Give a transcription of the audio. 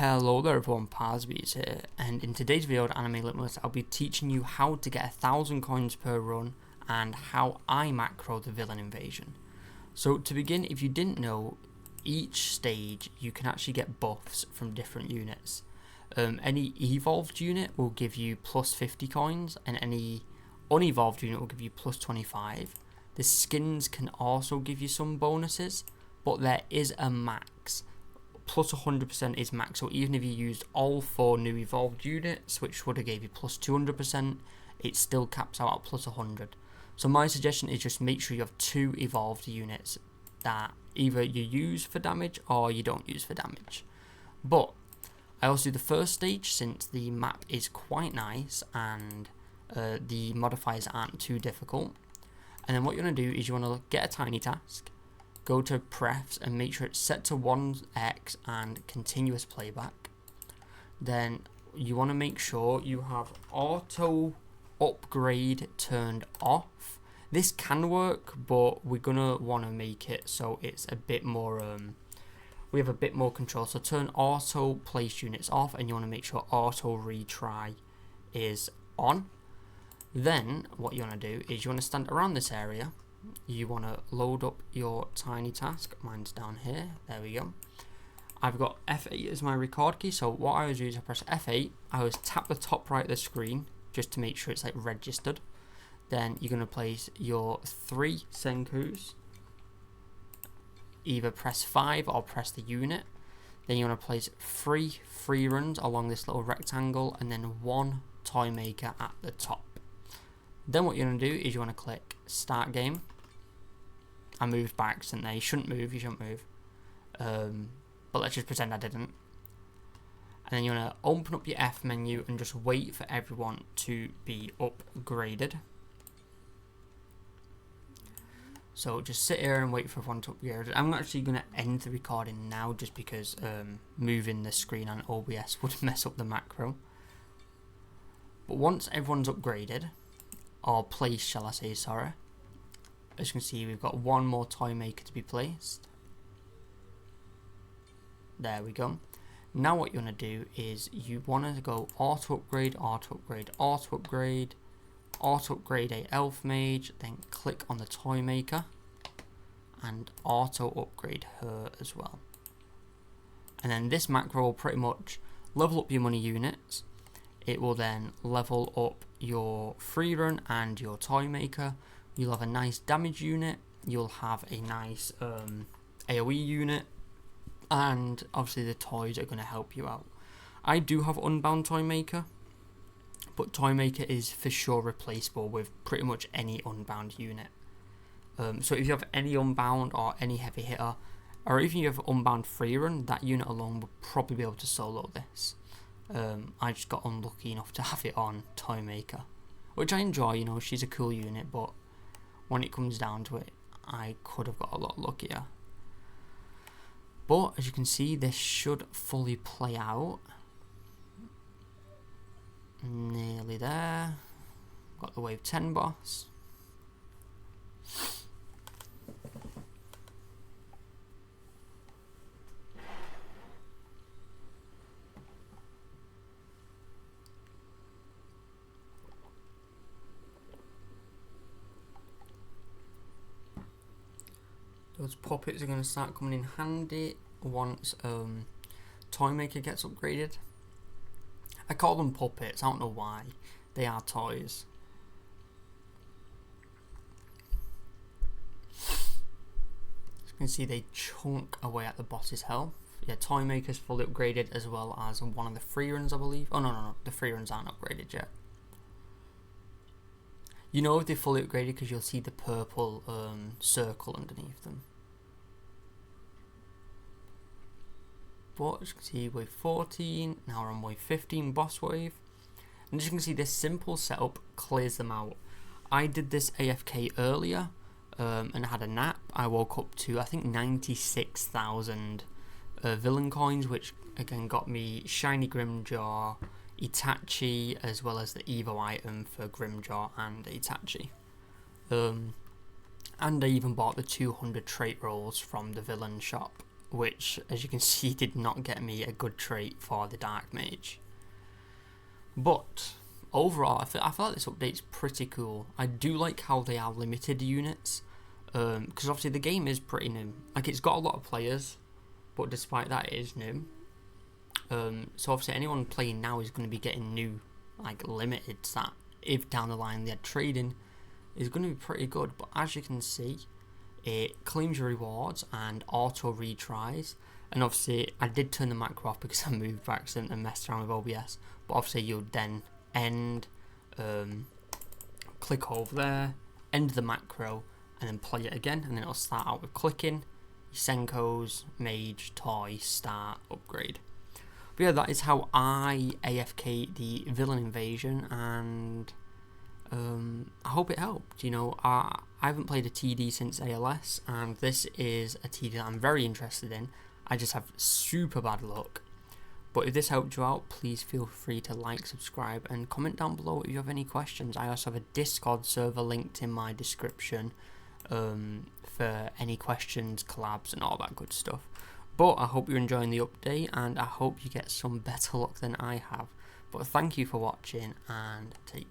Hello there everyone, Parsbees here, and in today's video on Anime Litmus I'll be teaching you how to get 1,000 coins per run and how I macro the villain invasion. So to begin, if you didn't know, each stage you can actually get buffs from different units. Any evolved unit will give you plus 50 coins and any unevolved unit will give you plus 25. The skins can also give you some bonuses, but there is a max. Plus 100% is max, so even if you used all 4 new evolved units, which would have gave you plus 200%, it still caps out at plus 100. So my suggestion is just make sure you have 2 evolved units that either you use for damage or you don't use for damage. But I also do the first stage since the map is quite nice and the modifiers aren't too difficult. And then what you're going to do is you want to get a tiny task, go to prefs and make sure it's set to 1x and continuous playback. Then you want to make sure you have auto upgrade turned off. This can work, but we're gonna want to make it so it's a bit more we have a bit more control. So turn auto place units off, and you want to make sure auto retry is on. Then what you want to do is you want to stand around this area. You want to load up your tiny task. Mine's down here. There we go. I've got F8 as my record key, so what I always do is I press F8. I always tap the top right of the screen just to make sure it's like registered. Then you're going to place your 3 Senkus. Either press 5 or press the unit. Then you want to place 3 free runs along this little rectangle and then 1 toy maker at the top. Then what you're going to do is you want to click start game. I moved by accident there. You shouldn't move. But let's just pretend I didn't. And then you want to open up your F menu and just wait for everyone to be upgraded. So just sit here and wait for everyone to upgrade. I'm actually going to end the recording now just because moving the screen on OBS would mess up the macro. But once everyone's upgraded, or placed shall I say, sorry. As you can see, we've got 1 more toy maker to be placed. There we go. Now what you want to do is you want to go auto upgrade, auto upgrade, auto upgrade, auto upgrade a elf mage, then click on the toy maker and auto upgrade her as well. And then this macro will pretty much level up your money units. It will then level up your free run and your toy maker. You'll have a nice damage unit, you'll have a nice AoE unit, and obviously the toys are going to help you out. I do have Unbound Toy Maker, but Toy Maker is for sure replaceable with pretty much any Unbound unit. So if you have any Unbound or any heavy hitter, or even you have Unbound free run, that unit alone would probably be able to solo this. I just got unlucky enough to have it on Toy Maker, which I enjoy, you know, she's a cool unit, but when it comes down to it, I could have got a lot luckier. But as you can see, this should fully play out. Nearly there. Got the wave 10 boss. Those puppets are going to start coming in handy once Toy Maker gets upgraded. I call them puppets, I don't know why. They are toys. As you can see, they chunk away at the boss's health. Yeah, Toy Maker's fully upgraded as well as one of the free runs, I believe. Oh no, the free runs aren't upgraded yet. You know if they're fully upgraded because you'll see the purple circle underneath them. But as you can see, wave 14, now we're on wave 15, boss wave. And as you can see, this simple setup clears them out. I did this AFK earlier and had a nap. I woke up to, I think, 96,000 villain coins, which again got me Shiny Grimjaw, Itachi, as well as the Evo item for Grimjaw and Itachi. And I even bought the 200 trait rolls from the villain shop which, as you can see, did not get me a good trait for the Dark Mage. But overall, I feel like this update's pretty cool. I do like how they are limited units, because obviously the game is pretty new. Like, it's got a lot of players, but despite that, it is new. So obviously anyone playing now is going to be getting new, like, limiteds that, if down the line they had trading, is going to be pretty good. But as you can see, it claims your rewards and auto retries. And obviously I did turn the macro off because I moved by accident and messed around with OBS. But obviously you'll then end, click over there, end the macro, and then play it again. And then it'll start out with clicking, Senkos, Mage, Toy, Start, Upgrade. But yeah, that is how I AFK the Villain Invasion, and I hope it helped. You know, I haven't played a TD since ALS, and this is a TD that I'm very interested in. I just have super bad luck. But if this helped you out, please feel free to like, subscribe, and comment down below if you have any questions. I also have a Discord server linked in my description for any questions, collabs, and all that good stuff. But I hope you're enjoying the update, and I hope you get some better luck than I have. But thank you for watching, and take care.